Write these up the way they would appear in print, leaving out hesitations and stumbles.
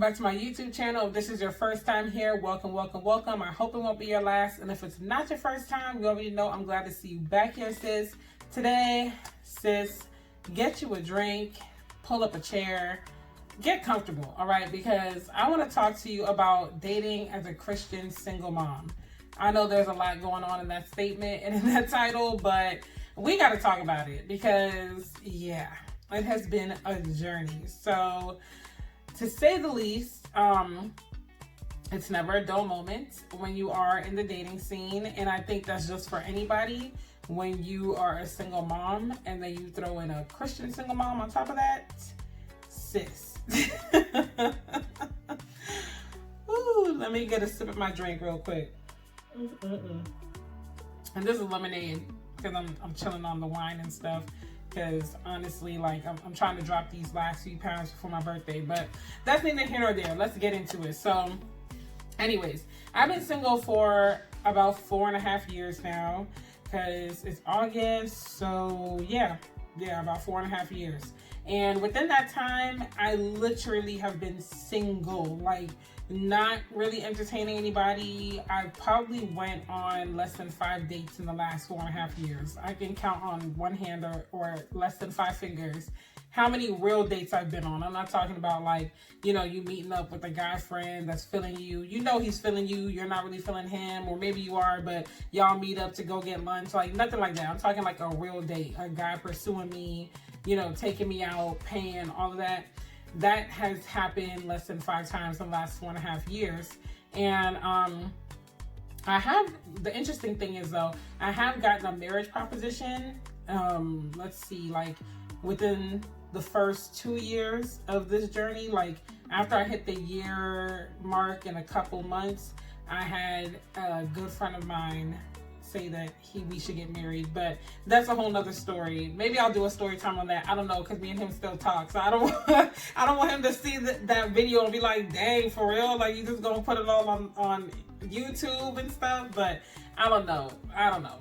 back to my YouTube channel. If this is your first time here, welcome, welcome, welcome. I hope it won't be your last. And if it's not your first time, you already know I'm glad to see you back here, sis. Today, sis, get you a drink, pull up a chair, get comfortable, all right? Because I want to talk to you about dating as a Christian single mom. I know there's a lot going on in that statement and in that title, but we got to talk about it because, yeah, it has been a journey. So, to say the least, it's never a dull moment when you are in the dating scene. And I think that's just for anybody. When you are a single mom and then you throw in a Christian single mom on top of that, sis. Ooh, let me get a sip of my drink real quick. And this is lemonade because I'm chilling on the wine and stuff. Because honestly, like, I'm trying to drop these last few pounds before my birthday, but that's neither here nor there. Let's get into it. So anyways, I've been single for about 4.5 years now, because it's August. So yeah, about 4.5 years. And within that time, I literally have been single, like not really entertaining anybody. I probably went on less than 5 dates in the last 4.5 years. I can count on one hand or less than 5 fingers how many real dates I've been on. I'm not talking about like, you know, you meeting up with a guy friend that's feeling you. You know he's feeling you. You're not really feeling him, or maybe you are, but y'all meet up to go get lunch. Like nothing like that. I'm talking like a real date, a guy pursuing me, you know, taking me out, paying, all of that. That has happened less than 5 times in the last 4.5 years. And the interesting thing is though, I have gotten a marriage proposition, let's see, like within the first 2 years of this journey. Like after I hit the year mark in a couple months, I had a good friend of mine say that we should get married, but that's a whole nother story. Maybe I'll do a story time on that. I don't know, because me and him still talk, so I don't want him to see that video and be like, dang, for real, like you just gonna put it all on YouTube and stuff. But I don't know,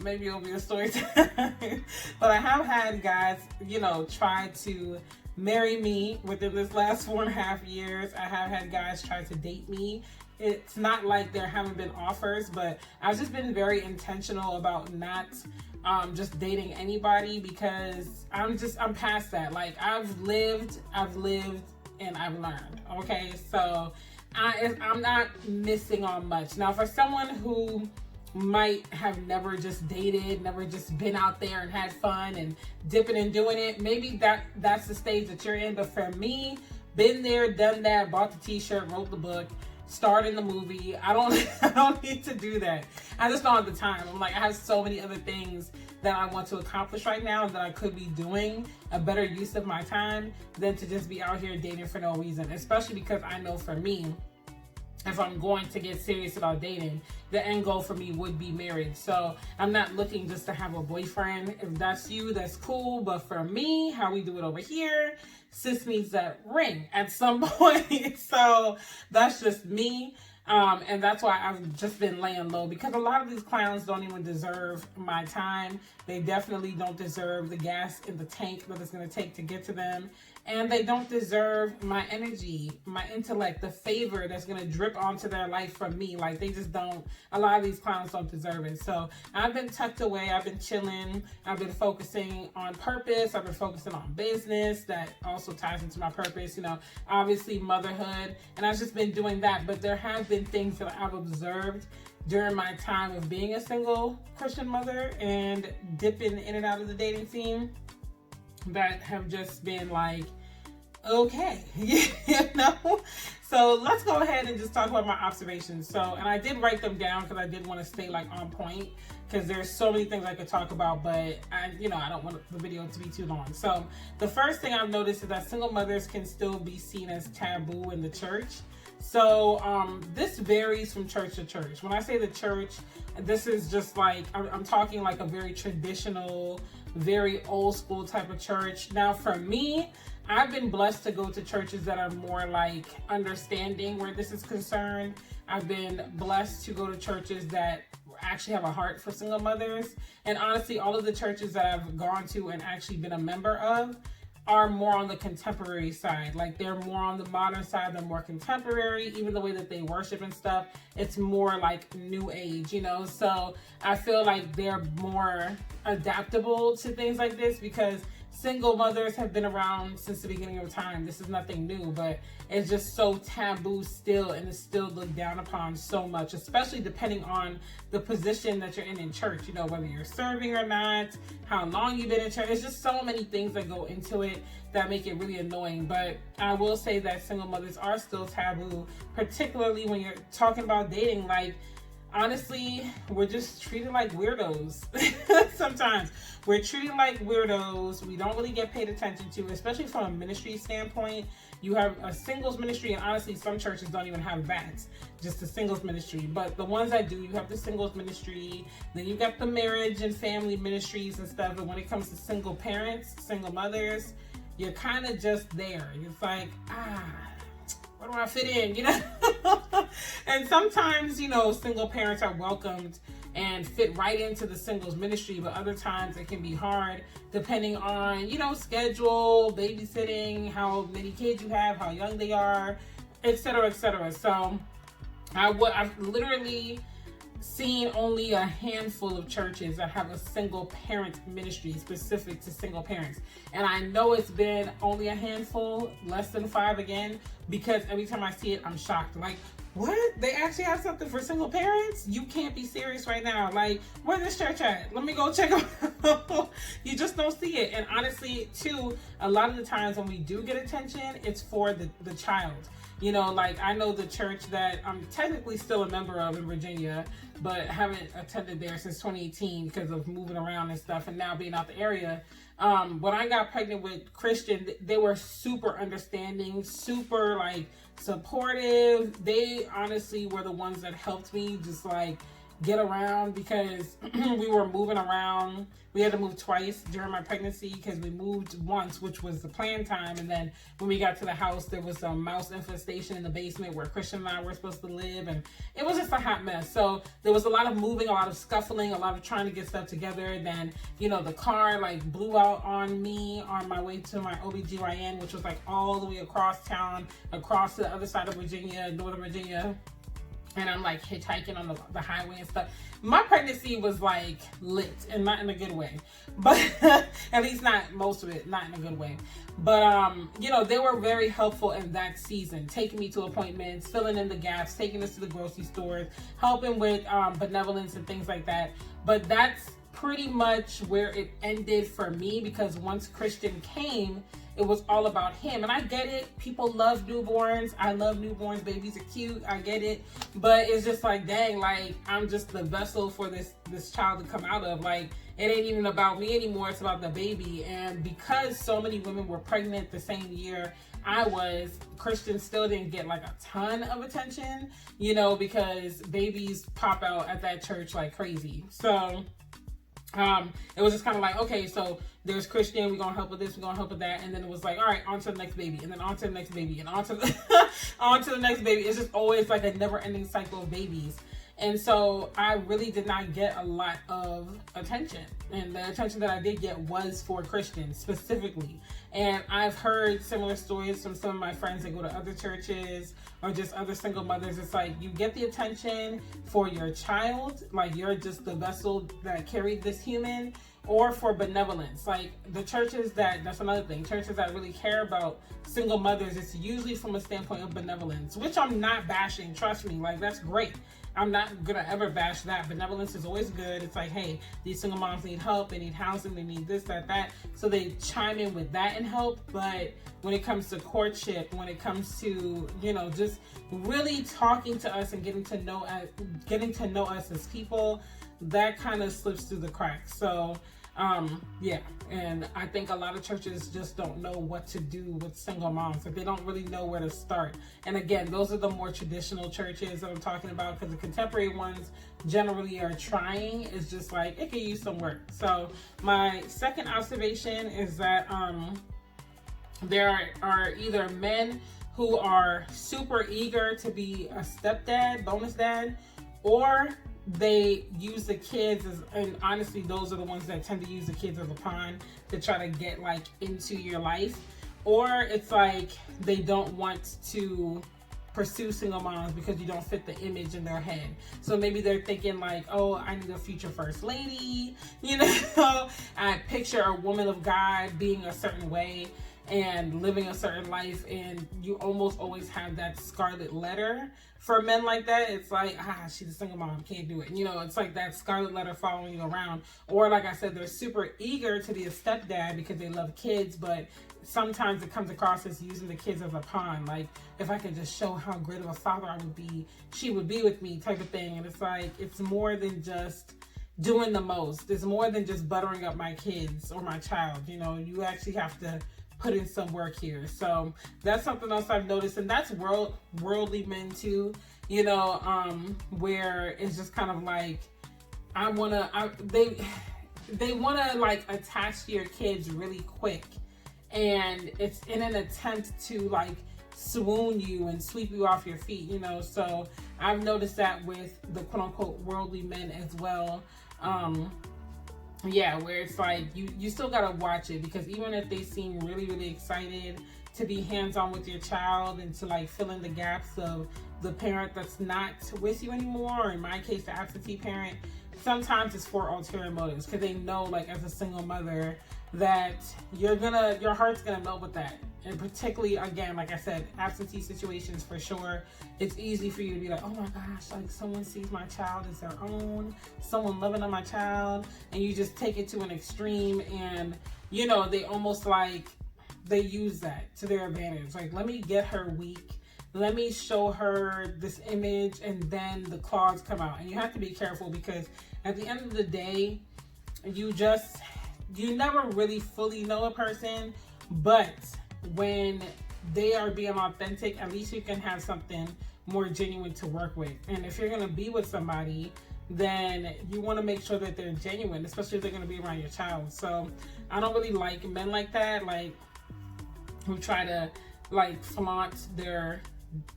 maybe it'll be a story time. But I have had guys, you know, try to marry me within this last 4.5 years. I have had guys try to date me. It's not like there haven't been offers, but I've just been very intentional about not just dating anybody, because I'm past that. Like I've lived and I've learned. Okay, so I'm not missing on much. Now for someone who might have never just dated, never just been out there and had fun and dipping and doing it, maybe that's the stage that you're in. But for me, been there, done that, bought the t-shirt, wrote the book, starred in the movie. I don't need to do that. I just don't have the time. I'm like, I have so many other things that I want to accomplish right now that I could be doing a better use of my time than to just be out here dating for no reason. Especially because I know for me, if I'm going to get serious about dating, the end goal for me would be marriage. So I'm not looking just to have a boyfriend. If that's you, that's cool. But for me, how we do it over here, sis needs that ring at some point. So that's just me. And that's why I've just been laying low, because a lot of these clowns don't even deserve my time. They definitely don't deserve the gas in the tank that it's going to take to get to them. And they don't deserve my energy, my intellect, the favor that's going to drip onto their life from me. Like they just don't, a lot of these clowns don't deserve it. So I've been tucked away. I've been chilling. I've been focusing on purpose. I've been focusing on business. That also ties into my purpose, you know, obviously motherhood. And I've just been doing that. But there have been things that I've observed during my time of being a single Christian mother and dipping in and out of the dating scene that have just been like, okay, you know? So let's go ahead and just talk about my observations. So, and I did write them down because I did want to stay like on point, because there's so many things I could talk about, but I don't want the video to be too long. So the first thing I've noticed is that single mothers can still be seen as taboo in the church. So this varies from church to church. When I say the church, this is just like, I'm talking like a very traditional, very old school type of church. Now for me, I've been blessed to go to churches that are more like understanding where this is concerned. I've been blessed to go to churches that actually have a heart for single mothers. And honestly, all of the churches that I've gone to and actually been a member of, are more on the contemporary side. Like they're more on the modern side, they're more contemporary. Even the way that they worship and stuff, it's more like new age, you know? So I feel like they're more adaptable to things like this, because single mothers have been around since the beginning of time. This is nothing new, but it's just so taboo still, and it's still looked down upon so much, especially depending on the position that you're in church, you know, whether you're serving or not, how long you've been in church. It's just so many things that go into it that make it really annoying. But I will say that single mothers are still taboo, particularly when you're talking about dating. Like, honestly, we're just treated like weirdos. Sometimes we're treated like weirdos. We don't really get paid attention to, especially from a ministry standpoint. You have a singles ministry, and honestly, some churches don't even have that, just a singles ministry. But the ones that do, you have the singles ministry, then you got the marriage and family ministries and stuff. But when it comes to single parents, single mothers, you're kind of just there. It's like, where do I fit in, you know? And sometimes, you know, single parents are welcomed and fit right into the singles ministry, but other times it can be hard depending on, you know, schedule, babysitting, how many kids you have, how young they are, etc., etc. So I've literally seen only a handful of churches that have a single parent ministry specific to single parents. And I know it's been only a handful, less than 5 again, because every time I see it, I'm shocked. Like, what? They actually have something for single parents? You can't be serious right now. Like, where's this church at? Let me go check them out. You just don't see it. And honestly, too, a lot of the times when we do get attention, it's for the child. You know, like I know the church that I'm technically still a member of in Virginia, but haven't attended there since 2018 because of moving around and stuff, and now being out the area. When I got pregnant with Christian, they were super understanding, super like supportive. They honestly were the ones that helped me just like get around, because we were moving around. We had to move twice during my pregnancy because we moved once, which was the planned time, and then when we got to the house, there was a mouse infestation in the basement where Christian and I were supposed to live, and it was just a hot mess. So there was a lot of moving, a lot of scuffling, a lot of trying to get stuff together. Then, you know, the car like blew out on me on my way to my OBGYN, which was like all the way across town, across the other side of Virginia, Northern Virginia. And I'm like hitchhiking on the highway and stuff. My pregnancy was like lit, and not in a good way, but at least not most of it, not in a good way. But you know, they were very helpful in that season, taking me to appointments, filling in the gaps, taking us to the grocery stores, helping with benevolence and things like that. But that's pretty much where it ended for me, because once Christian came, it was all about him. And I get it. People love newborns. I love newborns. Babies are cute. I get it. But it's just like, dang, like, I'm just the vessel for this child to come out of. Like, it ain't even about me anymore. It's about the baby. And because so many women were pregnant the same year I was, Christian still didn't get like a ton of attention, you know, because babies pop out at that church like crazy. So it was just kind of like, okay, so there's Christian, we're gonna help with this, we're gonna help with that, and then it was like, all right, on to the next baby, and then on to the next baby, and on to the next baby. It's just always like a never-ending cycle of babies. And so I really did not get a lot of attention. And the attention that I did get was for Christians specifically. And I've heard similar stories from some of my friends that go to other churches or just other single mothers. It's like, you get the attention for your child, like you're just the vessel that carried this human, or for benevolence. Like the churches that's another thing, churches that really care about single mothers, it's usually from a standpoint of benevolence, which I'm not bashing, trust me, like that's great. I'm not gonna ever bash that. Benevolence is always good. It's like, hey, these single moms need help, they need housing, they need this, that. So they chime in with that and help. But when it comes to courtship, when it comes to, you know, just really talking to us and getting to know us as people, that kind of slips through the cracks. So yeah, and I think a lot of churches just don't know what to do with single moms. Like they don't really know where to start. And again, those are the more traditional churches that I'm talking about, because the contemporary ones generally are trying. It's just like, it could use some work. So my second observation is that there are either men who are super eager to be a stepdad, bonus dad, or they use the kids as, and honestly, those are the ones that tend to use the kids as a pawn to try to get like into your life. Or it's like they don't want to pursue single moms because you don't fit the image in their head. So maybe they're thinking like, oh, I need a future first lady, you know. I picture a woman of God being a certain way and living a certain life, and you almost always have that scarlet letter for men like that. It's like, she's a single mom, can't do it, you know. It's like that scarlet letter following you around. Or like I said, they're super eager to be a stepdad because they love kids, but sometimes it comes across as using the kids as a pawn. Like, if I could just show how great of a father I would be, she would be with me, type of thing. And it's like, it's more than just doing the most. It's more than just buttering up my kids or my child. You know, you actually have to put in some work here. So that's something else I've noticed, and that's worldly men too, you know, where it's just kind of like, they wanna like attach to your kids really quick, and it's in an attempt to like swoon you and sweep you off your feet, you know. So I've noticed that with the quote unquote worldly men as well. Yeah, where it's like you still gotta watch it, because even if they seem really, really excited to be hands-on with your child and to like fill in the gaps of the parent that's not with you anymore, or in my case the absentee parent, sometimes it's for ulterior motives, because they know, like, as a single mother, that your heart's gonna melt with that. And particularly, again, like I said, absentee situations, for sure, it's easy for you to be like, oh my gosh, like someone sees my child as their own, someone loving on my child, and you just take it to an extreme, and you know, they almost like, they use that to their advantage. Like, let me get her weak, let me show her this image, and then the claws come out. And you have to be careful, because at the end of the day, you never really fully know a person, but when they are being authentic, at least you can have something more genuine to work with. And if you're going to be with somebody, then you want to make sure that they're genuine, especially if they're going to be around your child. So I don't really like men like that, like, who try to like flaunt their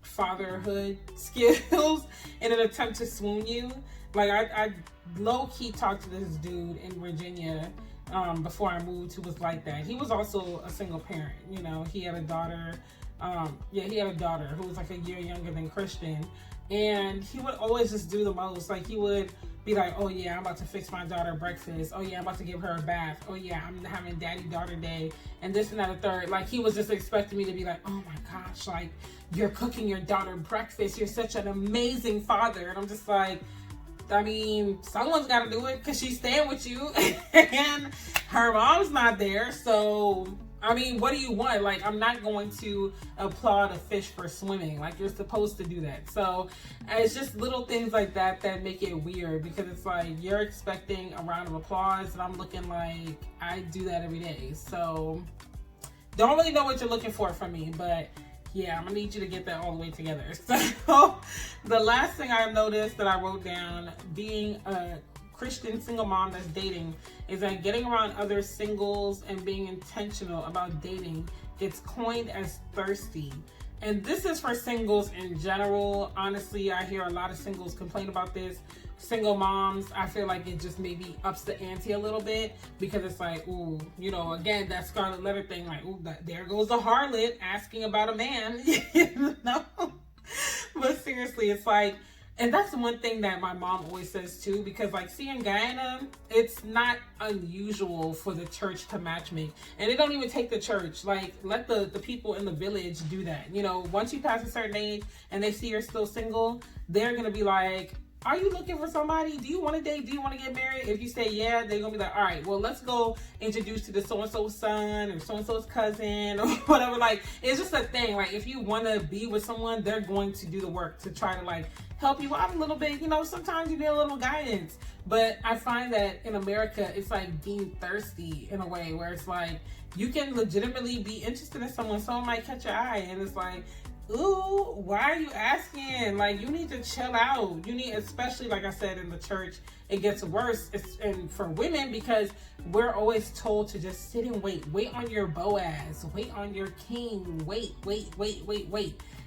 fatherhood skills in an attempt to swoon you. Like, I low-key talked to this dude in Virginia before I moved, who was like that. He was also a single parent, you know. He had a daughter. He had a daughter who was like a year younger than Christian, and he would always just do the most. Like, he would be like, oh yeah, I'm about to fix my daughter breakfast. Oh yeah, I'm about to give her a bath. Oh yeah, I'm having daddy-daughter day, and this and that, a third. Like, he was just expecting me to be like, oh my gosh, like, you're cooking your daughter breakfast. You're such an amazing father. And I'm just like, I mean, someone's got to do it, because she's staying with you and her mom's not there. So, I mean, what do you want? Like, I'm not going to applaud a fish for swimming. Like, you're supposed to do that. So it's just little things like that that make it weird, because it's like, you're expecting a round of applause, and I'm looking like I do that every day. So don't really know what you're looking for from me, but yeah, I'm gonna need you to get that all the way together. So the last thing I noticed that I wrote down, being a Christian single mom that's dating, is that getting around other singles and being intentional about dating gets coined as thirsty. And this is for singles in general. Honestly, I hear a lot of singles complain about this. Single moms, I feel like it just maybe ups the ante a little bit, because it's like, ooh, you know, again, that scarlet letter thing, like, ooh, there goes the harlot asking about a man, you know? But seriously, it's like, and that's the one thing that my mom always says too, because like, see, in Guyana, it's not unusual for the church to matchmake, and it don't even take the church. Like, let the people in the village do that. You know, once you pass a certain age and they see you're still single, they're gonna be like, are you looking for somebody? Do you want to date? Do you want to get married? If you say yeah, they're going to be like, all right, well, let's go introduce to the so-and-so's son or so-and-so's cousin or whatever. Like, it's just a thing. Like, if you want to be with someone, they're going to do the work to try to, like, help you out a little bit. You know, sometimes you need a little guidance. But I find that in America, it's like being thirsty in a way, where it's like, you can legitimately be interested in someone might catch your eye, and it's like, ooh, why are you asking? Like, you need to chill out. You need, especially like I said, in the church, it gets worse. And for women, because we're always told to just sit and wait on your Boaz, wait on your king, wait.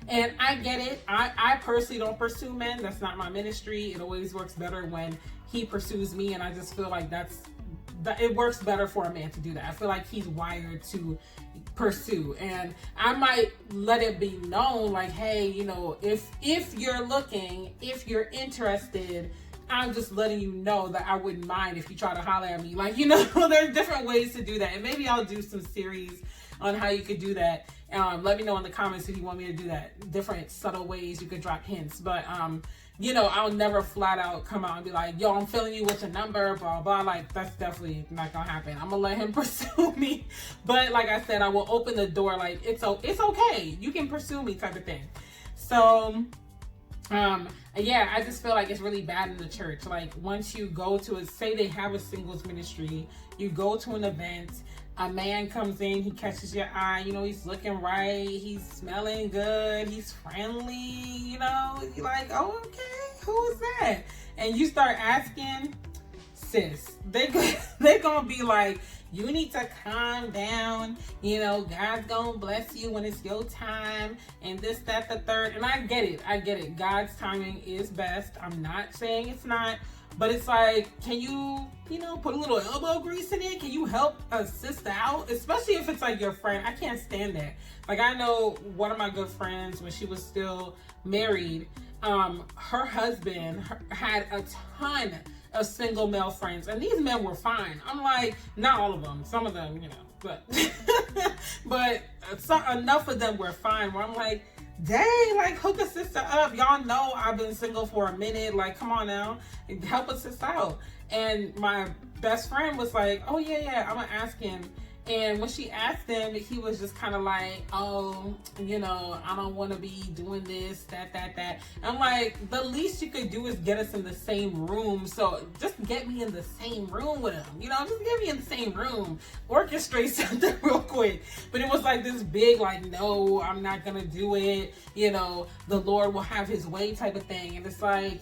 And I get it. I personally don't pursue men. That's not my ministry. It always works better when he pursues me, and I just feel like it works better for a man to do that. I feel like he's wired to pursue, and I might let it be known, like, hey, you know, if you're looking, if you're interested, I'm just letting you know that I wouldn't mind if you try to holler at me. Like, you know, there's different ways to do that, and maybe I'll do some series on how you could do that. Let me know in the comments if you want me to do that. Different subtle ways you could drop hints, but you know, I'll never flat out come out and be like, yo, I'm filling you with your number, blah, blah. Like, that's definitely not gonna happen. I'm gonna let him pursue me. But like I said, I will open the door, like, it's okay. You can pursue me type of thing. So, yeah, I just feel like it's really bad in the church. Like, once you go to say they have a singles ministry, you go to an event, a man comes in, he catches your eye, you know, he's looking right, he's smelling good, he's friendly, you know, you're like, oh, okay, who is that? And you start asking, sis, they gonna be like, you need to calm down, you know, God's gonna bless you when it's your time, and this, that, the third. And I get it, God's timing is best. I'm not saying it's not. But it's like, can you, you know, put a little elbow grease in it? Can you help a sister out? Especially if it's like your friend. I can't stand that. Like, I know one of my good friends, when she was still married, her husband had a ton of single male friends. And these men were fine. I'm like, not all of them. Some of them, you know, but, but enough of them were fine. Where I'm like, dang, like, hook a sister up. Y'all know I've been single for a minute. Like, come on now, help a sister out. And my best friend was like, oh yeah, I'm gonna ask him. And when she asked him, he was just kind of like, oh, you know, I don't want to be doing this, that. I'm like, the least you could do is get us in the same room. So just get me in the same room with him. You know, just get me in the same room. Orchestrate something real quick. But it was like this big, like, no, I'm not going to do it. You know, the Lord will have his way type of thing. And it's like,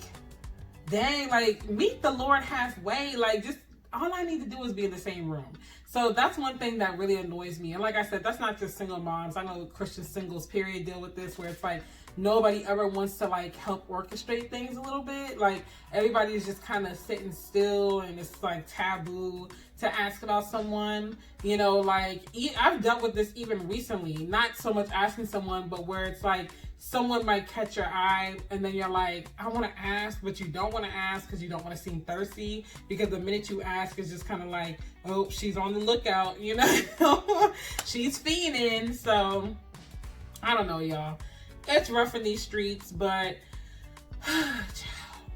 dang, like, meet the Lord halfway. Like, just all I need to do is be in the same room. So that's one thing that really annoys me. And like I said, that's not just single moms. I know Christian singles, period, deal with this, where it's like nobody ever wants to like help orchestrate things a little bit. Like, everybody's just kind of sitting still, and it's like taboo to ask about someone. You know, like, I've dealt with this even recently. Not so much asking someone, but where it's like someone might catch your eye, and then you're like, I want to ask, but you don't want to ask because you don't want to seem thirsty. Because the minute you ask, it's just kind of like, oh, she's on the lookout, you know? She's fiending. So, I don't know, y'all. It's rough in these streets, but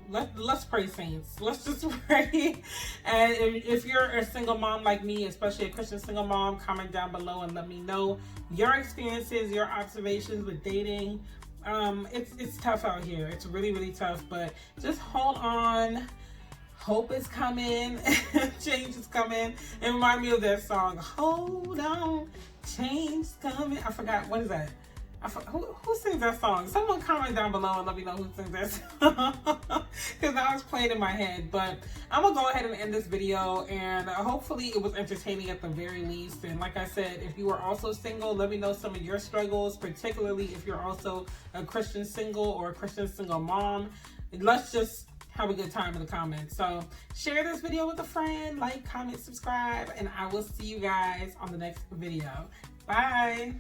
let's pray, saints. Let's just pray. And if you're a single mom like me, especially a Christian single mom, comment down below and let me know your experiences, your observations with dating. It's tough out here. It's really, really tough, but just hold on. Hope is coming. Change is coming. It reminds me of that song, hold on, change is coming. I forgot, what is that? Who sings that song? Someone comment down below and let me know who sings that song. Because I was playing in my head. But I'm going to go ahead and end this video. And hopefully it was entertaining at the very least. And like I said, if you are also single, let me know some of your struggles. Particularly if you're also a Christian single or a Christian single mom. Let's just have a good time in the comments. So share this video with a friend. Like, comment, subscribe. And I will see you guys on the next video. Bye.